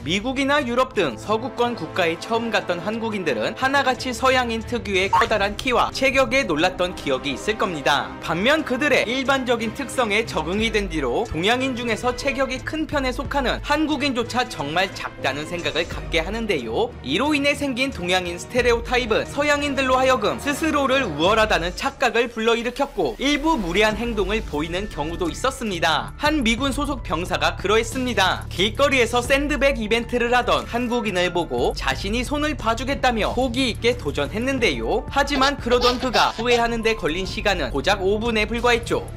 미국이나 유럽 등 서구권 국가에 처음 갔던 한국인들은 하나같이 서양인 특유의 커다란 키와 체격에 놀랐던 기억이 있을 겁니다. 반면 그들의 일반적인 특성에 적응이 된 뒤로 동양인 중에서 체격이 큰 편에 속하는 한국인조차 정말 작다는 생각을 갖게 하는데요. 이로 인해 생긴 동양인 스테레오타입은 서양인들로 하여금 스스로를 우월하다는 착각을 불러일으켰고 일부 무례한 행동을 보이는 경우도 있었습니다. 한 미군 소속 병사가 그러했습니다. 길거리에서 샌드백 이벤트를 하던 한국인을 보고 자신이 손을 봐주겠다며 호기 있게 도전했는데요. 하지만 그러던 그가 후회하는 데 걸린 시간은 고작 5분에 불과했죠.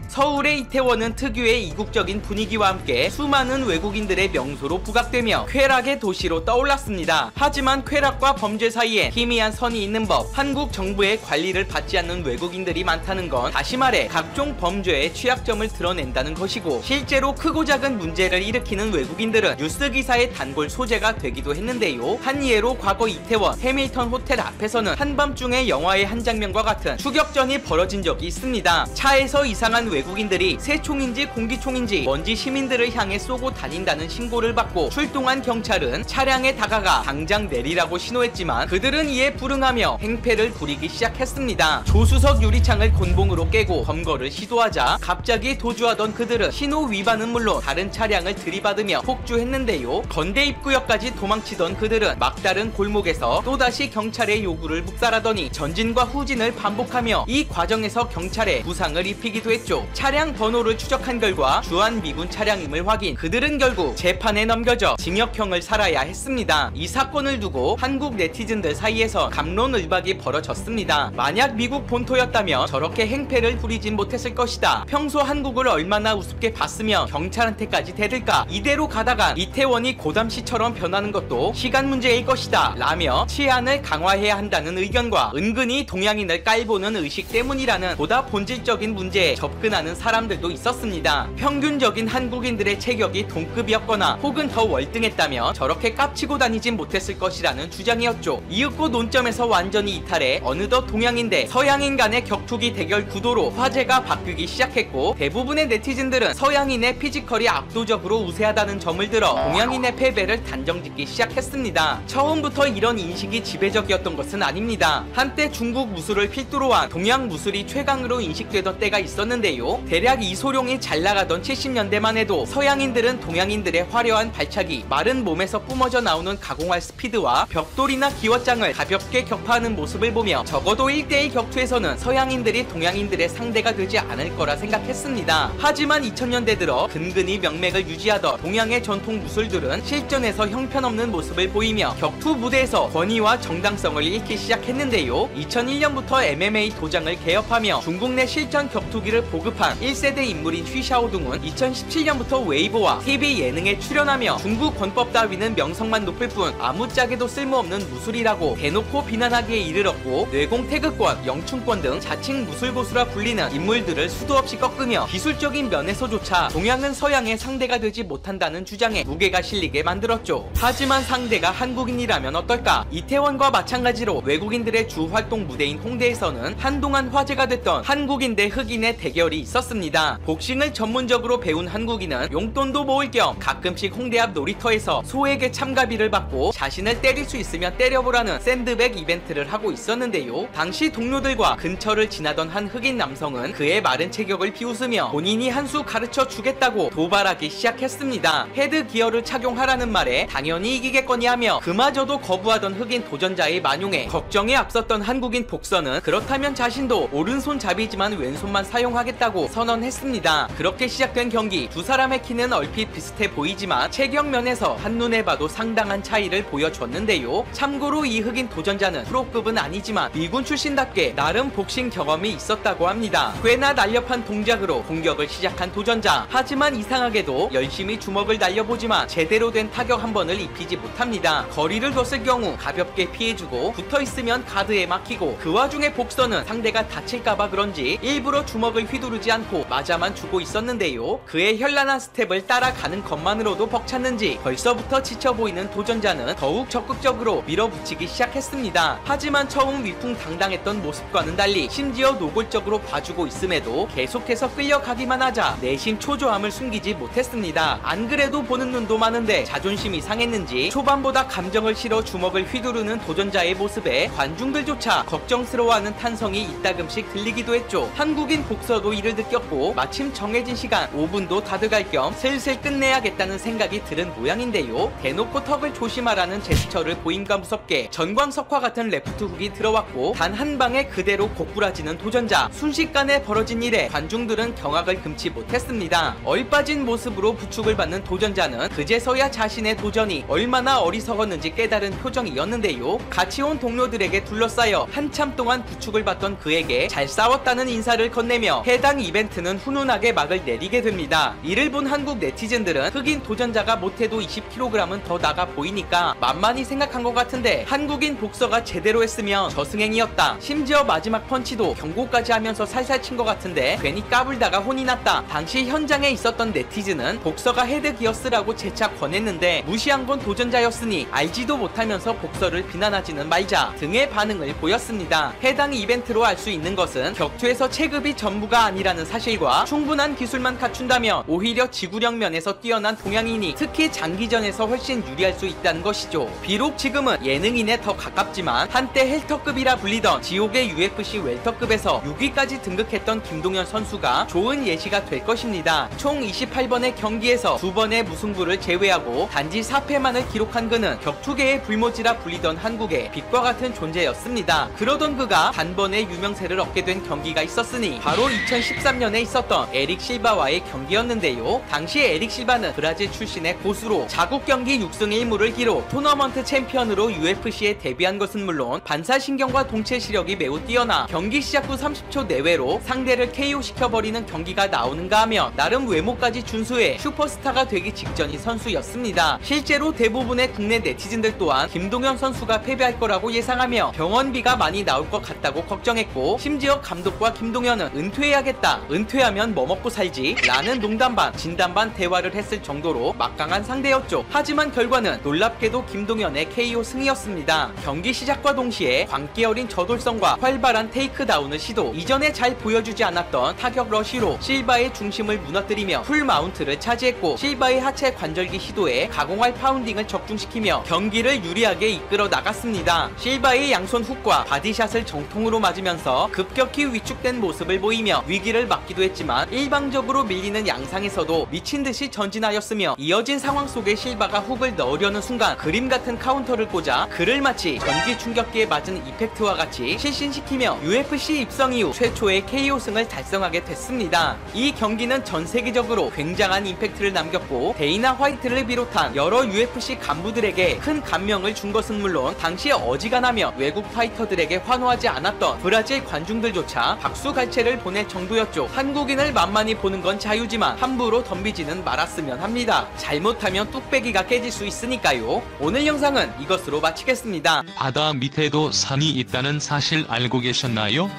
서울의 이태원은 특유의 이국적인 분위기와 함께 수많은 외국인들의 명소로 부각되며 쾌락의 도시로 떠올랐습니다. 하지만 쾌락과 범죄 사이에 희미한 선이 있는 법, 한국 정부의 관리를 받지 않는 외국인들이 많다는 건 다시 말해 각종 범죄의 취약점을 드러낸다는 것이고, 실제로 크고 작은 문제를 일으키는 외국인들은 뉴스 기사의 단골 소재가 되기도 했는데요. 한 예로 과거 이태원 해밀턴 호텔 앞에서는 한밤중에 영화의 한 장면과 같은 추격전이 벌어진 적이 있습니다. 차에서 이상한 외국인들이 새총인지 공기총인지 먼지 시민들을 향해 쏘고 다닌다는 신고를 받고 출동한 경찰은 차량에 다가가 당장 내리라고 신호했지만 그들은 이에 불응하며 행패를 부리기 시작했습니다. 조수석 유리창을 곤봉으로 깨고 검거를 시도하자 갑자기 도주하던 그들은 신호 위반은 물론 다른 차량을 들이받으며 폭주했는데요. 건대 입구역까지 도망치던 그들은 막다른 골목에서 또다시 경찰의 요구를 묵살하더니 전진과 후진을 반복하며 이 과정에서 경찰에 부상을 입히기도 했죠. 차량 번호를 추적한 결과 주한 미군 차량임을 확인. 그들은 결국 재판에 넘겨져 징역형을 살아야 했습니다. 이 사건을 두고 한국 네티즌들 사이에서 갑론을박이 벌어졌습니다. 만약 미국 본토였다면 저렇게 행패를 부리진 못했을 것이다. 평소 한국을 얼마나 우습게 봤으며 경찰한테까지 대들까. 이대로 가다가 이태원이 고담시처럼 변하는 것도 시간 문제일 것이다 라며 치안을 강화해야 한다는 의견과 은근히 동양인을 깔보는 의식 때문이라는 보다 본질적인 문제에 접근하는 사람들도 있었습니다. 평균적인 한국인들의 체격이 동급이었거나 혹은 더 월등했다면 저렇게 깝치고 다니진 못했을 것이라는 주장이었죠. 이윽고 논점에서 완전히 이탈해 어느덧 동양인 대 서양인 간의 격투기 대결 구도로 화제가 바뀌기 시작했고, 대부분의 네티즌들은 서양인의 피지컬이 압도적으로 우세하다는 점을 들어 동양인의 패배를 단정짓기 시작했습니다. 처음부터 이런 인식이 지배적이었던 것은 아닙니다. 한때 중국 무술을 필두로 한 동양 무술이 최강으로 인식되던 때가 있었는데요. 대략 이소룡이 잘 나가던 70년대만 해도 서양인들은 동양인들의 화려한 발차기, 마른 몸에서 뿜어져 나오는 가공할 스피드와 벽돌이나 기왓장을 가볍게 격파하는 모습을 보며 적어도 1대1 격투에서는 서양인들이 동양인들의 상대가 되지 않을 거라 생각했습니다. 하지만 2000년대 들어 근근히 명맥을 유지하던 동양의 전통 무술들은 실전에서 형편없는 모습을 보이며 격투 무대에서 권위와 정당성을 잃기 시작했는데요. 2001년부터 MMA 도장을 개업하며 중국 내 실전 격투기를 보급한 1세대 인물인 휘샤오둥은 2017년부터 웨이보와 TV 예능에 출연하며 중국 권법 따위는 명성만 높을 뿐 아무짝에도 쓸모없는 무술이라고 대놓고 비난하기에 이르렀고, 뇌공 태극권, 영춘권 등 자칭 무술고수라 불리는 인물들을 수도 없이 꺾으며 기술적인 면에서조차 동양은 서양의 상대가 되지 못한다는 주장에 무게가 실리게 만들었죠. 하지만 상대가 한국인이라면 어떨까? 이태원과 마찬가지로 외국인들의 주 활동 무대인 홍대에서는 한동안 화제가 됐던 한국인 대 흑인의 대결이 있었습니다. 복싱을 전문적으로 배운 한국인은 용돈도 모을 겸 가끔씩 홍대 앞 놀이터에서 소에게 참가비를 받고 자신을 때릴 수 있으면 때려보라는 샌드백 이벤트를 하고 있었는데요. 당시 동료들과 근처를 지나던 한 흑인 남성은 그의 마른 체격을 비웃으며 본인이 한 수 가르쳐 주겠다고 도발하기 시작했습니다. 헤드 기어를 착용하라는 말에 당연히 이기겠거니 하며 그마저도 거부하던 흑인 도전자의 만용에 걱정에 앞섰던 한국인 복서는 그렇다면 자신도 오른손잡이지만 왼손만 사용하겠다고 선언했습니다. 그렇게 시작된 경기, 두 사람의 키는 얼핏 비슷해 보이지만 체격 면에서 한눈에 봐도 상당한 차이를 보여줬는데요. 참고로 이 흑인 도전자는 프로급은 아니지만 미군 출신답게 나름 복싱 경험이 있었다고 합니다. 꽤나 날렵한 동작으로 공격을 시작한 도전자. 하지만 이상하게도 열심히 주먹을 날려보지만 제대로 된 타격 한 번을 입히지 못합니다. 거리를 뒀을 경우 가볍게 피해주고 붙어있으면 가드에 막히고, 그 와중에 복서는 상대가 다칠까봐 그런지 일부러 주먹을 휘두르지 보지 않고 맞아만 주고 있었는데요. 그의 현란한 스텝을 따라가는 것만으로도 벅찼는지 벌써부터 지쳐 보이는 도전자는 더욱 적극적으로 밀어붙이기 시작했습니다. 하지만 처음 위풍당당했던 모습과는 달리 심지어 노골적으로 봐주고 있음에도 계속해서 끌려가기만 하자 내심 초조함을 숨기지 못했습니다. 안 그래도 보는 눈도 많은데 자존심이 상했는지 초반보다 감정을 실어 주먹을 휘두르는 도전자의 모습에 관중들조차 걱정스러워하는 탄성이 이따금씩 들리기도 했죠. 한국인 복서도 이를 느꼈고 마침 정해진 시간 5분도 다 돼갈 겸 슬슬 끝내야겠다는 생각이 들은 모양인데요. 대놓고 턱을 조심하라는 제스처를 보임과 무섭게 전광석화 같은 레프트 훅이 들어왔고 단 한 방에 그대로 고꾸라지는 도전자. 순식간에 벌어진 일에 관중들은 경악을 금치 못했습니다. 얼빠진 모습으로 부축을 받는 도전자는 그제서야 자신의 도전이 얼마나 어리석었는지 깨달은 표정이었는데요. 같이 온 동료들에게 둘러싸여 한참 동안 부축을 받던 그에게 잘 싸웠다는 인사를 건네며 해당 이벤트는 훈훈하게 막을 내리게 됩니다. 이를 본 한국 네티즌들은 흑인 도전자가 못해도 20kg은 더 나가 보이니까 만만히 생각한 것 같은데 한국인 복서가 제대로 했으면 저승행이었다. 심지어 마지막 펀치도 경고까지 하면서 살살 친 것 같은데 괜히 까불다가 혼이 났다. 당시 현장에 있었던 네티즌은 복서가 헤드기어스라고 재차 권했는데 무시한 건 도전자였으니 알지도 못하면서 복서를 비난하지는 말자 등의 반응을 보였습니다. 해당 이벤트로 알 수 있는 것은 격투에서 체급이 전부가 아니라는 사실과 충분한 기술만 갖춘다면 오히려 지구력 면에서 뛰어난 동양인이 특히 장기전에서 훨씬 유리할 수 있다는 것이죠. 비록 지금은 예능인에 더 가깝지만 한때 헬터급이라 불리던 지옥의 UFC 웰터급에서 6위까지 등극했던 김동현 선수가 좋은 예시가 될 것입니다. 총 28번의 경기에서 2번의 무승부를 제외하고 단지 4패만을 기록한 그는 격투계의 불모지라 불리던 한국의 빛과 같은 존재였습니다. 그러던 그가 단번에 유명세를 얻게 된 경기가 있었으니 바로 2013년에 있었던 에릭 실바와의 경기였는데요. 당시 에릭 실바는 브라질 출신의 고수로 자국 경기 6승 1무를 기록 토너먼트 챔피언으로 UFC에 데뷔한 것은 물론 반사신경과 동체 시력이 매우 뛰어나 경기 시작 후 30초 내외로 상대를 KO시켜버리는 경기가 나오는가 하면 나름 외모까지 준수해 슈퍼스타가 되기 직전인 선수였습니다. 실제로 대부분의 국내 네티즌들 또한 김동현 선수가 패배할 거라고 예상하며 병원비가 많이 나올 것 같다고 걱정했고 심지어 감독과 김동현은 은퇴해야겠다, 은퇴하면 뭐 먹고 살지 라는 농담 반 진담 반 대화를 했을 정도로 막강한 상대였죠. 하지만 결과는 놀랍게도 김동현의 KO 승이었습니다. 경기 시작과 동시에 광기 어린 저돌성과 활발한 테이크다운을 시도, 이전에 잘 보여주지 않았던 타격 러쉬로 실바의 중심을 무너뜨리며 풀 마운트를 차지했고 실바의 하체 관절기 시도에 가공할 파운딩을 적중시키며 경기를 유리하게 이끌어 나갔습니다. 실바의 양손 훅과 바디샷을 정통으로 맞으면서 급격히 위축된 모습을 보이며 위기를 맞기도 했지만 일방적으로 밀리는 양상에서도 미친듯이 전진하였으며 이어진 상황 속에 실바가 훅을 넣으려는 순간 그림 같은 카운터를 꽂아 그를 마치 전기 충격기에 맞은 이펙트와 같이 실신시키며 UFC 입성 이후 최초의 KO승을 달성하게 됐습니다. 이 경기는 전 세계적으로 굉장한 임팩트를 남겼고 데이나 화이트를 비롯한 여러 UFC 간부들에게 큰 감명을 준 것은 물론 당시 어지간하며 외국 파이터들에게 환호하지 않았던 브라질 관중들조차 박수갈채를 보낼 정도였죠. 한국인을 만만히 보는 건 자유지만 함부로 덤비지는 말았으면 합니다. 잘못하면 뚝배기가 깨질 수 있으니까요. 오늘 영상은 이것으로 마치겠습니다. 바다 밑에도 산이 있다는 사실 알고 계셨나요?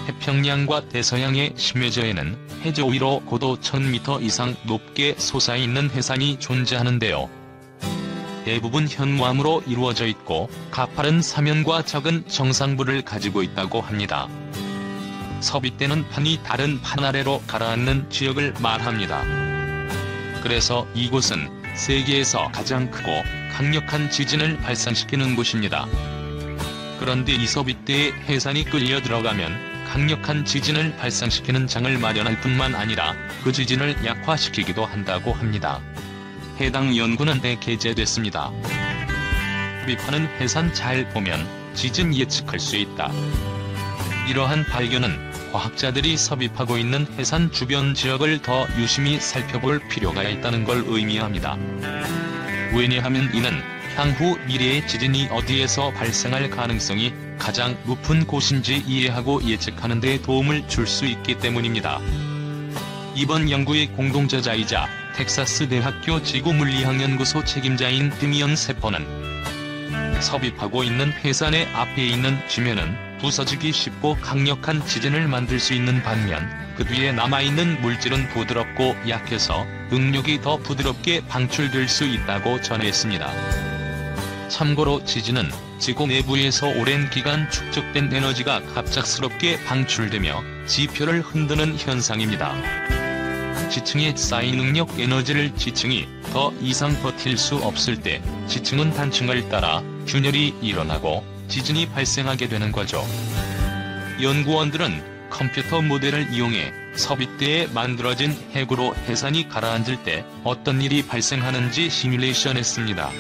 태평양과 대서양의 심해저에는 해저 위로 고도 1000m 이상 높게 솟아있는 해산이 존재하는데요. 대부분 현무암으로 이루어져 있고 가파른 사면과 적은 정상부를 가지고 있다고 합니다. 섭이 때는 판이 다른 판 아래로 가라앉는 지역을 말합니다. 그래서 이곳은 세계에서 가장 크고 강력한 지진을 발산시키는 곳입니다. 그런데 이 섭이 때에 해산이 끌려 들어가면 강력한 지진을 발생시키는 장을 마련할 뿐만 아니라 그 지진을 약화시키기도 한다고 합니다. 해당 연구는 게재됐습니다. 섭입하는 해산 잘 보면 지진 예측할 수 있다. 이러한 발견은 과학자들이 섭입하고 있는 해산 주변 지역을 더 유심히 살펴볼 필요가 있다는 걸 의미합니다. 왜냐하면 이는 향후 미래의 지진이 어디에서 발생할 가능성이 가장 높은 곳인지 이해하고 예측하는 데 도움을 줄 수 있기 때문입니다. 이번 연구의 공동저자이자 텍사스 대학교 지구물리학연구소 책임자인 드미언 세퍼는 섭입하고 있는 해산의 앞에 있는 지면은 부서지기 쉽고 강력한 지진을 만들 수 있는 반면 그 뒤에 남아있는 물질은 부드럽고 약해서 응력이 더 부드럽게 방출될 수 있다고 전했습니다. 참고로 지진은 지구 내부에서 오랜 기간 축적된 에너지가 갑작스럽게 방출되며 지표를 흔드는 현상입니다. 지층에 쌓인 응력 에너지를 지층이 더 이상 버틸 수 없을 때 지층은 단층을 따라 균열이 일어나고 지진이 발생하게 되는 거죠. 연구원들은 컴퓨터 모델을 이용해 섭입대에 만들어진 핵으로 해산이 가라앉을 때 어떤 일이 발생하는지 시뮬레이션했습니다.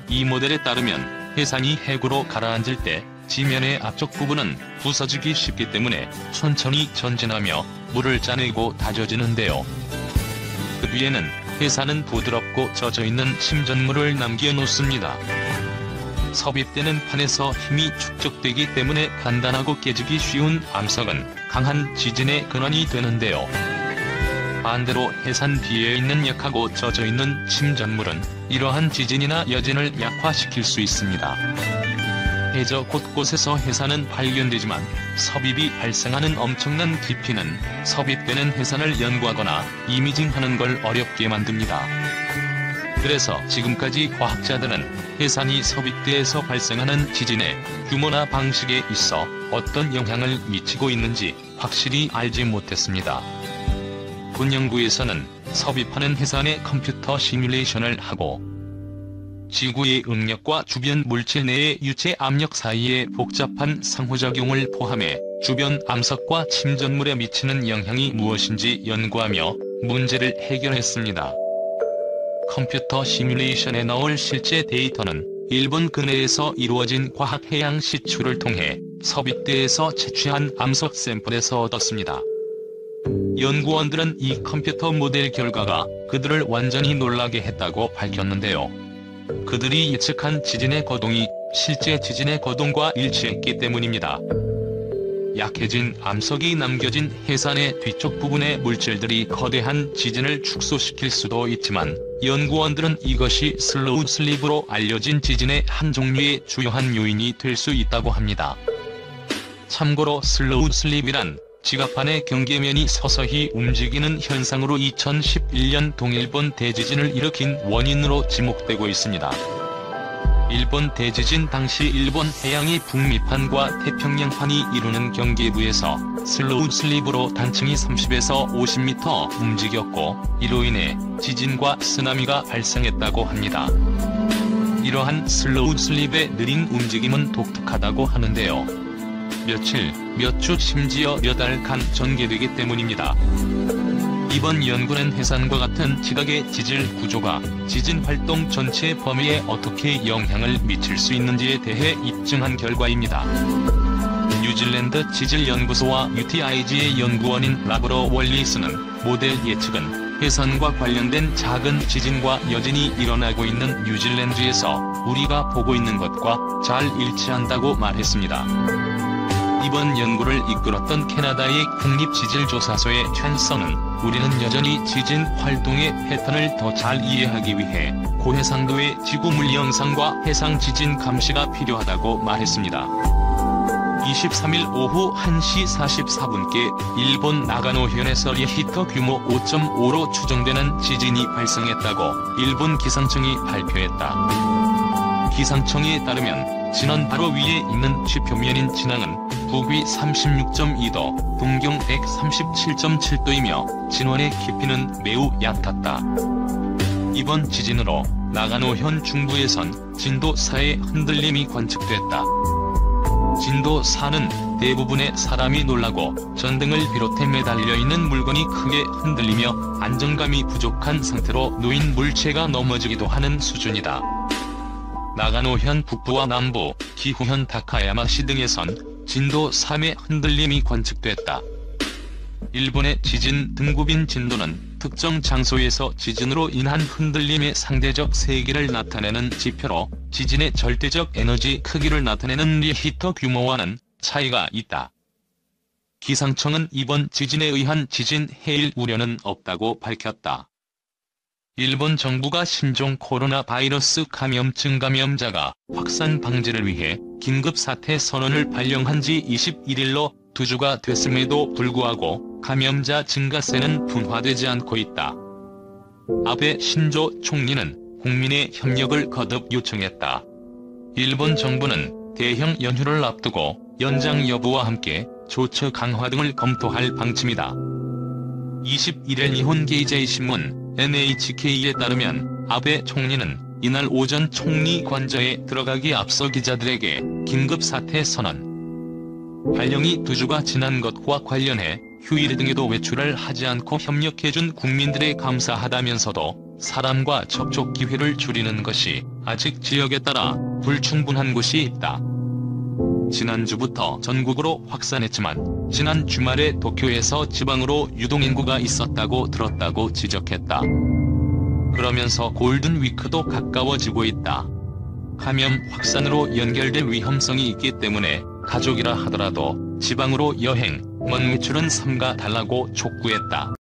이 모델에 따르면 해산이 핵으로 가라앉을 때 지면의 앞쪽 부분은 부서지기 쉽기 때문에 천천히 전진하며 물을 짜내고 다져지는데요. 그 뒤에는 해산은 부드럽고 젖어있는 침전물을 남겨놓습니다. 섭입되는 판에서 힘이 축적되기 때문에 단단하고 깨지기 쉬운 암석은 강한 지진의 근원이 되는데요. 반대로 해산 뒤에 있는 약하고 젖어있는 침전물은 이러한 지진이나 여진을 약화시킬 수 있습니다. 해저 곳곳에서 해산은 발견되지만 섭입이 발생하는 엄청난 깊이는 섭입되는 해산을 연구하거나 이미징하는 걸 어렵게 만듭니다. 그래서 지금까지 과학자들은 해산이 섭입대에서 발생하는 지진의 규모나 방식에 있어 어떤 영향을 미치고 있는지 확실히 알지 못했습니다. 본 연구에서는 섭입하는 해산의 컴퓨터 시뮬레이션을 하고 지구의 응력과 주변 물질 내의 유체 압력 사이의 복잡한 상호작용을 포함해 주변 암석과 침전물에 미치는 영향이 무엇인지 연구하며 문제를 해결했습니다. 컴퓨터 시뮬레이션에 넣을 실제 데이터는 일본 근해에서 이루어진 과학 해양 시추를 통해 섭입대에서 채취한 암석 샘플에서 얻었습니다. 연구원들은 이 컴퓨터 모델 결과가 그들을 완전히 놀라게 했다고 밝혔는데요. 그들이 예측한 지진의 거동이 실제 지진의 거동과 일치했기 때문입니다. 약해진 암석이 남겨진 해산의 뒤쪽 부분의 물질들이 거대한 지진을 축소시킬 수도 있지만 연구원들은 이것이 슬로우 슬립으로 알려진 지진의 한 종류의 주요한 요인이 될 수 있다고 합니다. 참고로 슬로우 슬립이란 지갑판의 경계면이 서서히 움직이는 현상으로 2011년 동일본 대지진을 일으킨 원인으로 지목되고 있습니다. 일본 대지진 당시 일본 해양의 북미판과 태평양판이 이루는 경계부에서 슬로우 슬립으로 단층이 30에서 50m 움직였고 이로 인해 지진과 쓰나미가 발생했다고 합니다. 이러한 슬로우 슬립의 느린 움직임은 독특하다고 하는데요. 며칠, 몇 주 심지어 몇 달간 전개되기 때문입니다. 이번 연구는 해산과 같은 지각의 지질 구조가 지진 활동 전체 범위에 어떻게 영향을 미칠 수 있는지에 대해 입증한 결과입니다. 뉴질랜드 지질연구소와 UTIG의 연구원인 라브로 월리스는 모델 예측은 해산과 관련된 작은 지진과 여진이 일어나고 있는 뉴질랜드에서 우리가 보고 있는 것과 잘 일치한다고 말했습니다. 이번 연구를 이끌었던 캐나다의 국립지질조사소의 챈서는 우리는 여전히 지진 활동의 패턴을 더 잘 이해하기 위해 고해상도의 지구 물리 영상과 해상 지진 감시가 필요하다고 말했습니다. 23일 오후 1시 44분께 일본 나가노현에서 리히터 규모 5.5로 추정되는 지진이 발생했다고 일본 기상청이 발표했다. 기상청에 따르면 진원 바로 위에 있는 지표면인 진앙은 북위 36.2도, 동경 137.7도이며 진원의 깊이는 매우 얕았다. 이번 지진으로 나가노현 중부에선 진도 4의 흔들림이 관측됐다. 진도 4는 대부분의 사람이 놀라고 전등을 비롯해 매달려 있는 물건이 크게 흔들리며 안정감이 부족한 상태로 놓인 물체가 넘어지기도 하는 수준이다. 나가노현 북부와 남부, 기후현 다카야마시 등에선 진도 3의 흔들림이 관측됐다. 일본의 지진 등급인 진도는 특정 장소에서 지진으로 인한 흔들림의 상대적 세기를 나타내는 지표로 지진의 절대적 에너지 크기를 나타내는 리히터 규모와는 차이가 있다. 기상청은 이번 지진에 의한 지진 해일 우려는 없다고 밝혔다. 일본 정부가 신종 코로나 바이러스 감염증 감염자가 확산 방지를 위해 긴급 사태 선언을 발령한 지 21일로 2주가 됐음에도 불구하고 감염자 증가세는 둔화되지 않고 있다. 아베 신조 총리는 국민의 협력을 거듭 요청했다. 일본 정부는 대형 연휴를 앞두고 연장 여부와 함께 조처 강화 등을 검토할 방침이다. 21일 일본 게이제이 신문 NHK에 따르면 아베 총리는 이날 오전 총리 관저에 들어가기 앞서 기자들에게 긴급 사태 선언 발령이 2주가 지난 것과 관련해 휴일 등에도 외출을 하지 않고 협력해준 국민들에 감사하다면서도 사람과 접촉 기회를 줄이는 것이 아직 지역에 따라 불충분한 곳이 있다. 지난주부터 전국으로 확산했지만 지난 주말에 도쿄에서 지방으로 유동인구가 있었다고 들었다고 지적했다. 그러면서 골든 위크도 가까워지고 있다. 감염 확산으로 연결될 위험성이 있기 때문에 가족이라 하더라도 지방으로 여행, 먼 외출은 삼가 달라고 촉구했다.